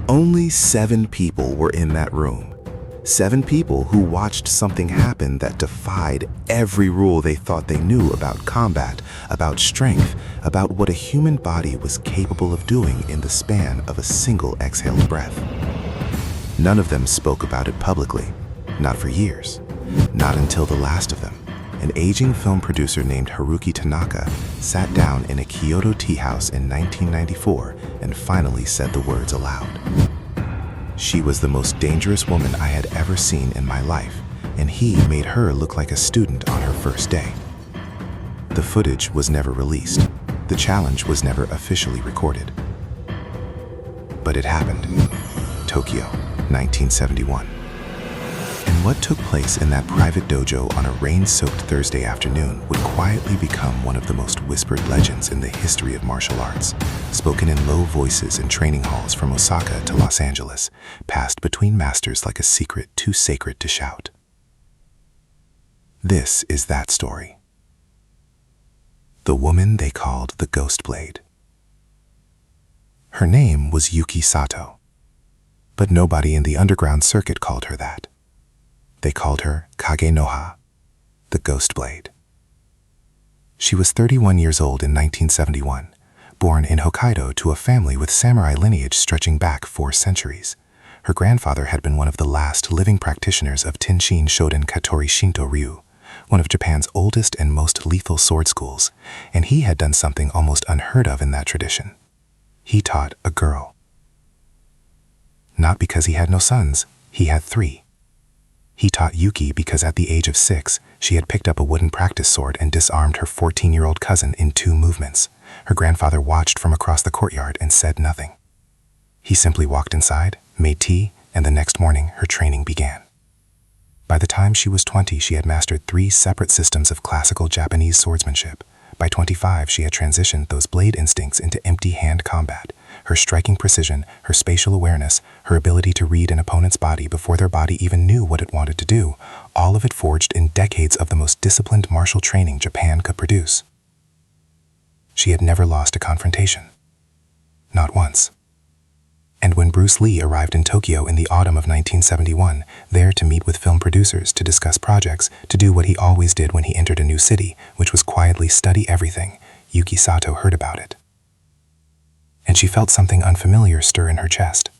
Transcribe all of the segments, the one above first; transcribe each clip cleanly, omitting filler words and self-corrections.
Only 7 people were in that room. 7 people who watched something happen that defied every rule they thought they knew about combat, about strength, about what a human body was capable of doing in the span of a single exhaled breath. None of them spoke about it publicly, not for years, not until the last of them. An aging film producer named Haruki Tanaka sat down in a Kyoto tea house in 1994 and finally said the words aloud. She was the most dangerous woman I had ever seen in my life, and he made her look like a student on her first day. The footage was never released. The challenge was never officially recorded. But it happened. Tokyo, 1971. And what took place in that private dojo on a rain-soaked Thursday afternoon would quietly become one of the most whispered legends in the history of martial arts, spoken in low voices in training halls from Osaka to Los Angeles, passed between masters like a secret too sacred to shout. This is that story. The woman they called the Ghost Blade. Her name was Yuki Sato, but nobody in the underground circuit called her that. They called her Kage Noha, the Ghost Blade. She was 31 years old in 1971, born in Hokkaido to a family with samurai lineage stretching back 4 centuries. Her grandfather had been one of the last living practitioners of Tenshin Shoden Katori Shinto Ryu, one of Japan's oldest and most lethal sword schools, and he had done something almost unheard of in that tradition. He taught a girl. Not because he had no sons, he had 3. He taught Yuki because at the age of 6, she had picked up a wooden practice sword and disarmed her 14-year-old cousin in 2 movements. Her grandfather watched from across the courtyard and said nothing. He simply walked inside, made tea, and the next morning her training began. By the time she was 20, she had mastered 3 separate systems of classical Japanese swordsmanship. By 25, she had transitioned those blade instincts into empty-hand combat. Her striking precision, her spatial awareness, her ability to read an opponent's body before their body even knew what it wanted to do, all of it forged in decades of the most disciplined martial training Japan could produce. She had never lost a confrontation. Not once. And when Bruce Lee arrived in Tokyo in the autumn of 1971, there to meet with film producers, to discuss projects, to do what he always did when he entered a new city, which was quietly study everything, Yuki Sato heard about it. And she felt something unfamiliar stir in her chest.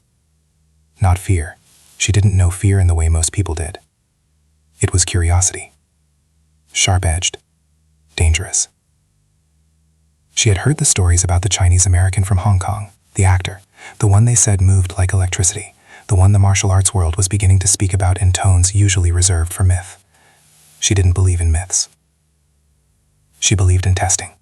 Not fear. She didn't know fear in the way most people did. It was curiosity. Sharp-edged. Dangerous. She had heard the stories about the Chinese American from Hong Kong, the actor, the one they said moved like electricity, the one the martial arts world was beginning to speak about in tones usually reserved for myth. She didn't believe in myths. She believed in testing.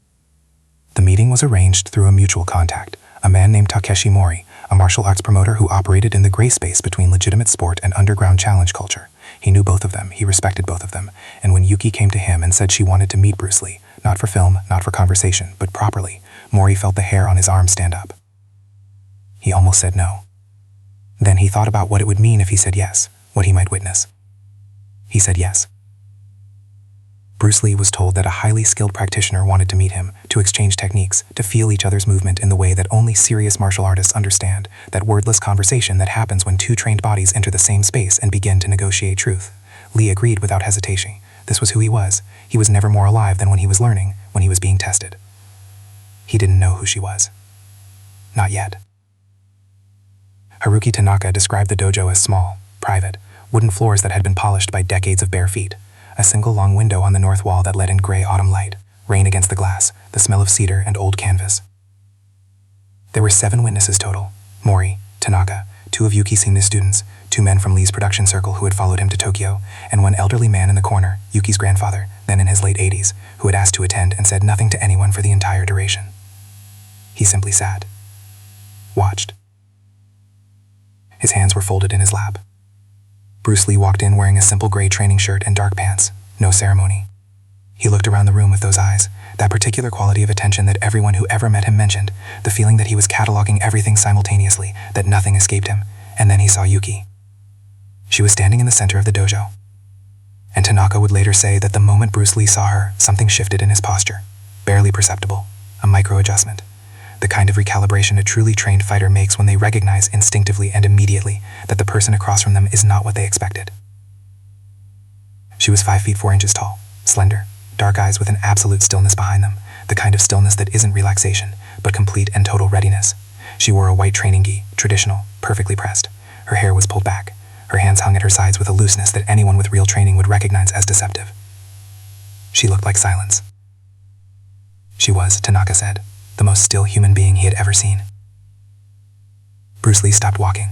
The meeting was arranged through a mutual contact, a man named Takeshi Mori, a martial arts promoter who operated in the gray space between legitimate sport and underground challenge culture. He knew both of them, he respected both of them, and when Yuki came to him and said she wanted to meet Bruce Lee, not for film, not for conversation, but properly, Mori felt the hair on his arm stand up. He almost said no. Then he thought about what it would mean if he said yes, what he might witness. He said yes. Bruce Lee was told that a highly skilled practitioner wanted to meet him, to exchange techniques, to feel each other's movement in the way that only serious martial artists understand, that wordless conversation that happens when 2 trained bodies enter the same space and begin to negotiate truth. Lee agreed without hesitation. This was who he was. He was never more alive than when he was learning, when he was being tested. He didn't know who she was. Not yet. Haruki Tanaka described the dojo as small, private, wooden floors that had been polished by decades of bare feet, a single long window on the north wall that let in gray autumn light, rain against the glass, the smell of cedar and old canvas. There were 7 witnesses total: Mori, Tanaka, 2 of Yuki's senior students, 2 men from Lee's production circle who had followed him to Tokyo, and 1 elderly man in the corner, Yuki's grandfather, then in his late 80s, who had asked to attend and said nothing to anyone for the entire duration. He simply sat. Watched. His hands were folded in his lap. Bruce Lee walked in wearing a simple gray training shirt and dark pants, no ceremony. He looked around the room with those eyes, that particular quality of attention that everyone who ever met him mentioned, the feeling that he was cataloging everything simultaneously, that nothing escaped him, and then he saw Yuki. She was standing in the center of the dojo. And Tanaka would later say that the moment Bruce Lee saw her, something shifted in his posture, barely perceptible, a micro-adjustment. the kind of recalibration a truly trained fighter makes when they recognize instinctively and immediately that the person across from them is not what they expected. She was 5 feet 4 inches tall, slender, dark eyes with an absolute stillness behind them, the kind of stillness that isn't relaxation, but complete and total readiness. She wore a white training gi, traditional, perfectly pressed. Her hair was pulled back. Her hands hung at her sides with a looseness that anyone with real training would recognize as deceptive. She looked like silence. She was, Tanaka said, the most still human being he had ever seen. Bruce Lee stopped walking.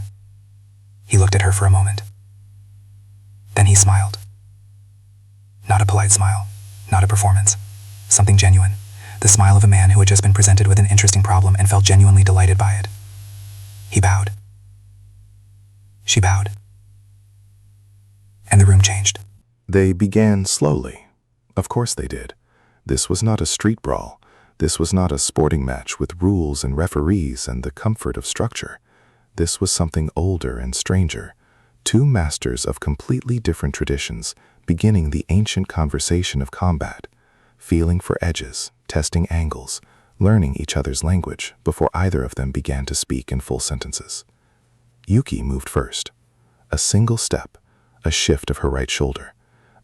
He looked at her for a moment. Then he smiled. Not a polite smile, not a performance. Something genuine. The smile of a man who had just been presented with an interesting problem and felt genuinely delighted by it. He bowed. She bowed. And the room changed. They began slowly. Of course they did. This was not a street brawl. This was not a sporting match with rules and referees and the comfort of structure. This was something older and stranger. Two masters of completely different traditions, beginning the ancient conversation of combat, feeling for edges, testing angles, learning each other's language before either of them began to speak in full sentences. Yuki moved first. A single step, a shift of her right shoulder,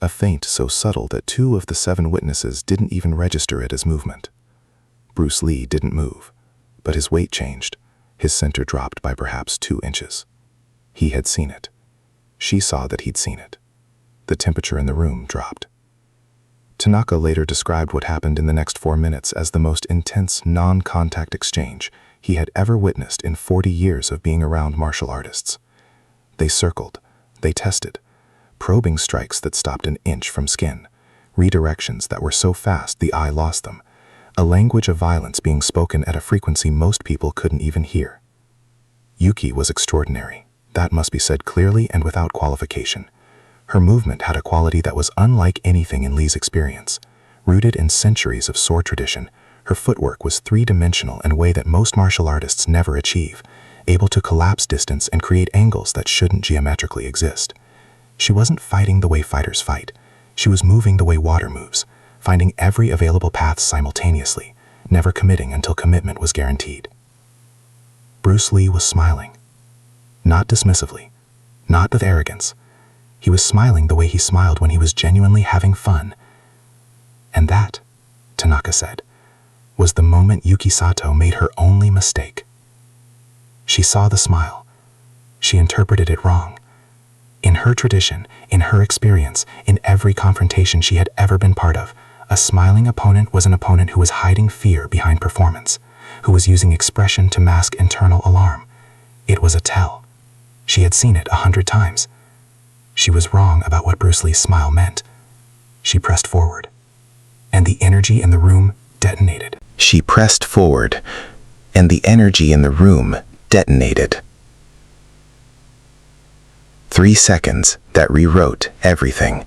a feint so subtle that 2 of the 7 witnesses didn't even register it as movement. Bruce Lee didn't move, but his weight changed. His center dropped by perhaps 2 inches. He had seen it. She saw that he'd seen it. The temperature in the room dropped. Tanaka later described what happened in the next 4 minutes as the most intense non-contact exchange he had ever witnessed in 40 years of being around martial artists. They circled, they tested, probing strikes that stopped an inch from skin, redirections that were so fast the eye lost them, a language of violence being spoken at a frequency most people couldn't even hear. Yuki was extraordinary. That must be said clearly and without qualification. Her movement had a quality that was unlike anything in Lee's experience. Rooted in centuries of sword tradition, her footwork was 3-dimensional in a way that most martial artists never achieve, able to collapse distance and create angles that shouldn't geometrically exist. She wasn't fighting the way fighters fight. She was moving the way water moves, finding every available path simultaneously, never committing until commitment was guaranteed. Bruce Lee was smiling. Not dismissively, not with arrogance. He was smiling the way he smiled when he was genuinely having fun. And that, Tanaka said, was the moment Yuki Sato made her only mistake. She saw the smile. She interpreted it wrong. In her tradition, in her experience, in every confrontation she had ever been part of, a smiling opponent was an opponent who was hiding fear behind performance, who was using expression to mask internal alarm. It was a tell. She had seen it 100 times. She was wrong about what Bruce Lee's smile meant. She pressed forward, and the energy in the room detonated. She pressed forward, and the energy in the room detonated. 3 seconds that rewrote everything.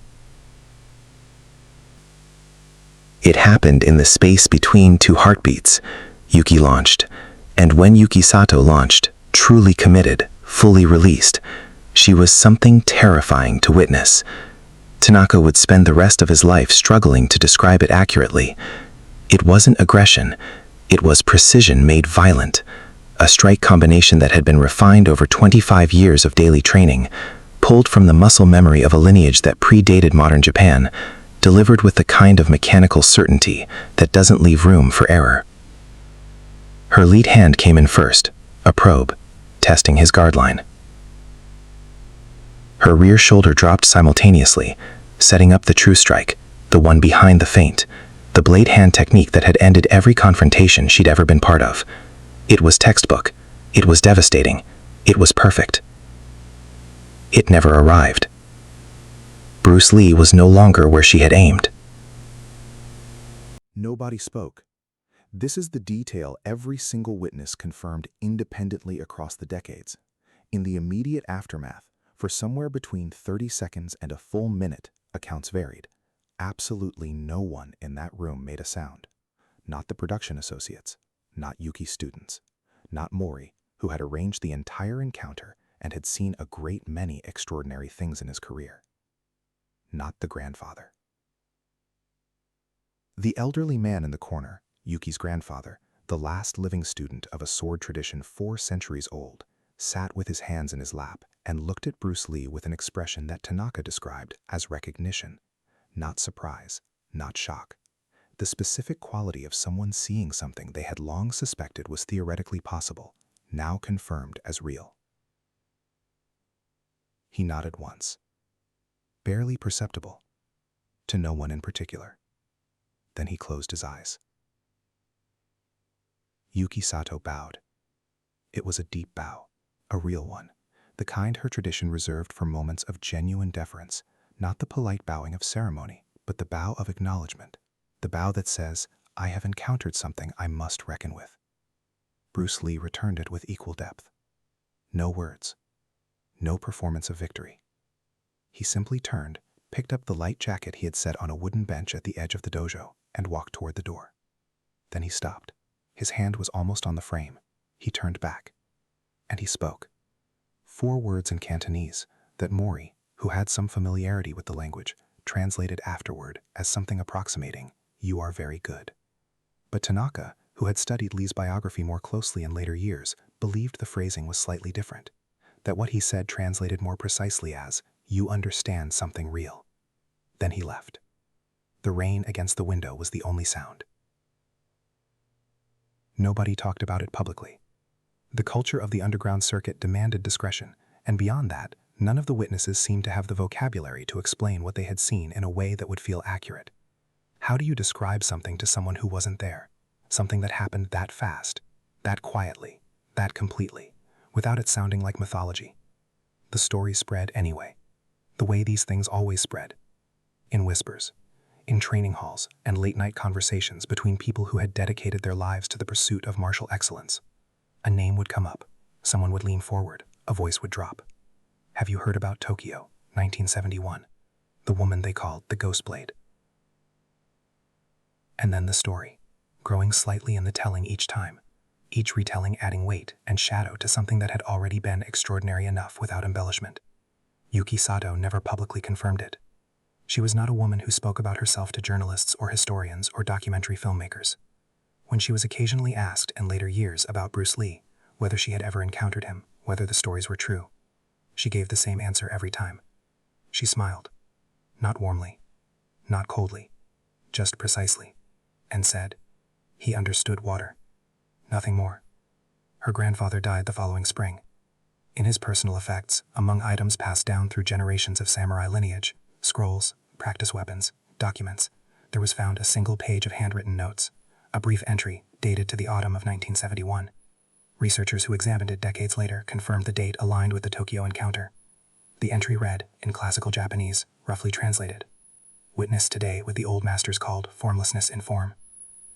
It happened in the space between 2 heartbeats. Yuki launched, and when Yuki Sato launched, truly committed, fully released, she was something terrifying to witness. Tanaka would spend the rest of his life struggling to describe it accurately. It wasn't aggression, it was precision made violent, a strike combination that had been refined over 25 years of daily training, pulled from the muscle memory of a lineage that predated modern Japan, delivered with the kind of mechanical certainty that doesn't leave room for error. Her lead hand came in first, a probe, testing his guard line. Her rear shoulder dropped simultaneously, setting up the true strike, the one behind the feint, the blade hand technique that had ended every confrontation she'd ever been part of. It was textbook. It was devastating. It was perfect. It never arrived. Bruce Lee was no longer where she had aimed. Nobody spoke. This is the detail every single witness confirmed independently across the decades. In the immediate aftermath, for somewhere between 30 seconds and a full minute, accounts varied. Absolutely no one in that room made a sound. Not the production associates, not Yuki's students, not Mori, who had arranged the entire encounter and had seen a great many extraordinary things in his career. Not the grandfather. The elderly man in the corner, Yuki's grandfather, the last living student of a sword tradition 4 centuries old, sat with his hands in his lap and looked at Bruce Lee with an expression that Tanaka described as recognition, not surprise, not shock. The specific quality of someone seeing something they had long suspected was theoretically possible, now confirmed as real. He nodded once, barely perceptible, to no one in particular. Then he closed his eyes. Yuki Sato bowed. It was a deep bow, a real one, the kind her tradition reserved for moments of genuine deference, not the polite bowing of ceremony, but the bow of acknowledgement, the bow that says, "I have encountered something I must reckon with." Bruce Lee returned it with equal depth. No words, no performance of victory. He simply turned, picked up the light jacket he had set on a wooden bench at the edge of the dojo, and walked toward the door. Then he stopped. His hand was almost on the frame. He turned back. And he spoke. 4 words in Cantonese that Mori, who had some familiarity with the language, translated afterward as something approximating, "You are very good." But Tanaka, who had studied Lee's biography more closely in later years, believed the phrasing was slightly different, that what he said translated more precisely as, "You understand something real." Then he left. The rain against the window was the only sound. Nobody talked about it publicly. The culture of the underground circuit demanded discretion, and beyond that, none of the witnesses seemed to have the vocabulary to explain what they had seen in a way that would feel accurate. How do you describe something to someone who wasn't there? Something that happened that fast, that quietly, that completely, without it sounding like mythology. The story spread anyway, the way these things always spread. In whispers, in training halls and late-night conversations between people who had dedicated their lives to the pursuit of martial excellence. A name would come up, someone would lean forward, a voice would drop. "Have you heard about Tokyo, 1971? The woman they called the Ghost Blade." And then the story, growing slightly in the telling each time, each retelling adding weight and shadow to something that had already been extraordinary enough without embellishment. Yuki Sato never publicly confirmed it. She was not a woman who spoke about herself to journalists or historians or documentary filmmakers. When she was occasionally asked in later years about Bruce Lee, whether she had ever encountered him, whether the stories were true, she gave the same answer every time. She smiled, not warmly, not coldly, just precisely, and said, "He understood water." Nothing more. Her grandfather died the following spring. In his personal effects, among items passed down through generations of samurai lineage, scrolls, practice weapons, documents, there was found a single page of handwritten notes, a brief entry dated to the autumn of 1971. Researchers who examined it decades later confirmed the date aligned with the Tokyo encounter. The entry read, in classical Japanese, roughly translated, "Witness today what the old masters called formlessness in form.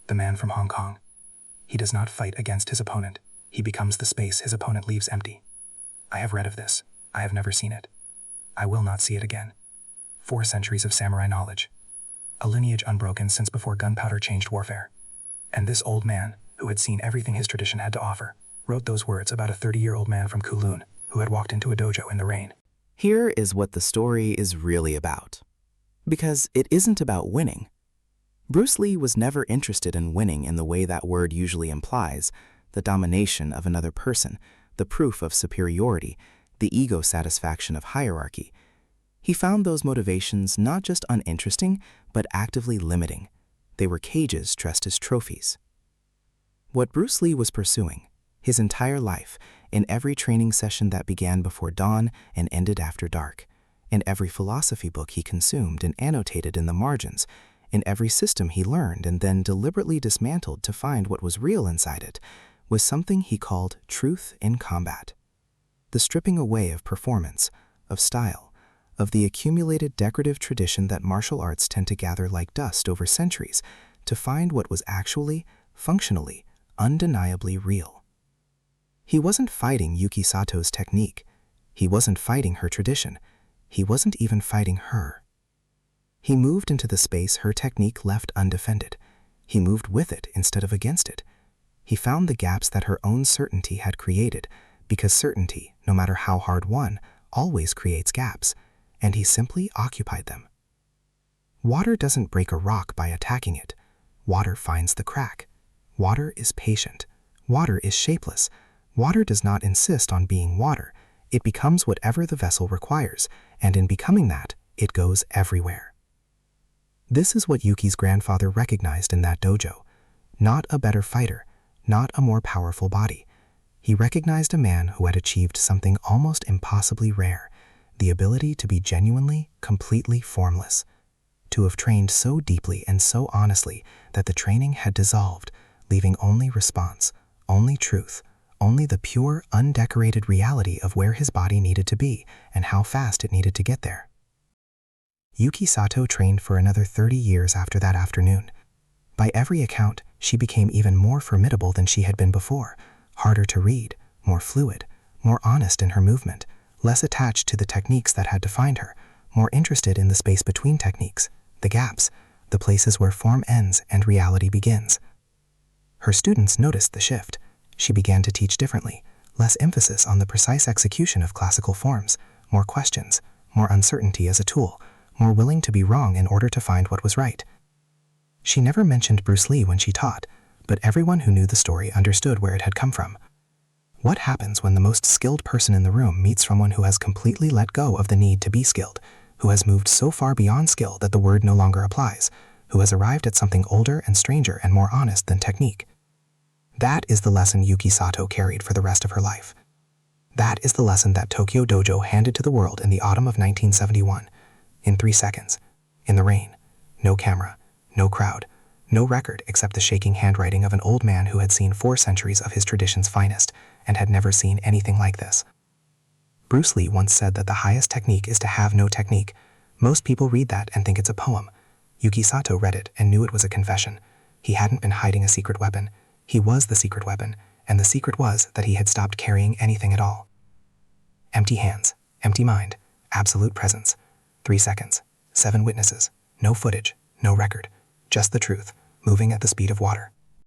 The man from Hong Kong. He does not fight against his opponent. He becomes the space his opponent leaves empty. I have read of this. I have never seen it. I will not see it again. 4 centuries of samurai knowledge. A lineage unbroken since before gunpowder changed warfare. And this old man, who had seen everything his tradition had to offer, wrote those words about a 30-year-old man from Kowloon who had walked into a dojo in the rain." Here is what the story is really about. Because it isn't about winning. Bruce Lee was never interested in winning in the way that word usually implies, the domination of another person, the proof of superiority, the ego satisfaction of hierarchy. He found those motivations not just uninteresting, but actively limiting. They were cages dressed as trophies. What Bruce Lee was pursuing, his entire life, in every training session that began before dawn and ended after dark, in every philosophy book he consumed and annotated in the margins, in every system he learned and then deliberately dismantled to find what was real inside it, was something he called truth in combat. The stripping away of performance, of style, of the accumulated decorative tradition that martial arts tend to gather like dust over centuries to find what was actually, functionally, undeniably real. He wasn't fighting Yuki Sato's technique. He wasn't fighting her tradition. He wasn't even fighting her. He moved into the space her technique left undefended. He moved with it instead of against it. He found the gaps that her own certainty had created, because certainty, no matter how hard won, always creates gaps, and he simply occupied them. Water doesn't break a rock by attacking it. Water finds the crack. Water is patient. Water is shapeless. Water does not insist on being water. It becomes whatever the vessel requires, and in becoming that, it goes everywhere. This is what Yuki's grandfather recognized in that dojo. Not a better fighter, not a more powerful body. He recognized a man who had achieved something almost impossibly rare, the ability to be genuinely, completely formless. To have trained so deeply and so honestly that the training had dissolved, leaving only response, only truth, only the pure, undecorated reality of where his body needed to be and how fast it needed to get there. Yuki Sato trained for another 30 years after that afternoon. By every account, she became even more formidable than she had been before, harder to read, more fluid, more honest in her movement, less attached to the techniques that had defined her, more interested in the space between techniques, the gaps, the places where form ends and reality begins. Her students noticed the shift. She began to teach differently, less emphasis on the precise execution of classical forms, more questions, more uncertainty as a tool, more willing to be wrong in order to find what was right. She never mentioned Bruce Lee when she taught, but everyone who knew the story understood where it had come from. What happens when the most skilled person in the room meets someone who has completely let go of the need to be skilled, who has moved so far beyond skill that the word no longer applies, who has arrived at something older and stranger and more honest than technique? That is the lesson Yuki Sato carried for the rest of her life. That is the lesson that Tokyo Dojo handed to the world in the autumn of 1971. In 3 seconds. In the rain. No camera. No crowd. No record except the shaking handwriting of an old man who had seen 4 centuries of his tradition's finest and had never seen anything like this. Bruce Lee once said that the highest technique is to have no technique. Most people read that and think it's a poem. Yuki Sato read it and knew it was a confession. He hadn't been hiding a secret weapon. He was the secret weapon, and the secret was that he had stopped carrying anything at all. Empty hands, empty mind, absolute presence. 3 seconds, 7 witnesses, no footage, no record, just the truth, moving at the speed of water.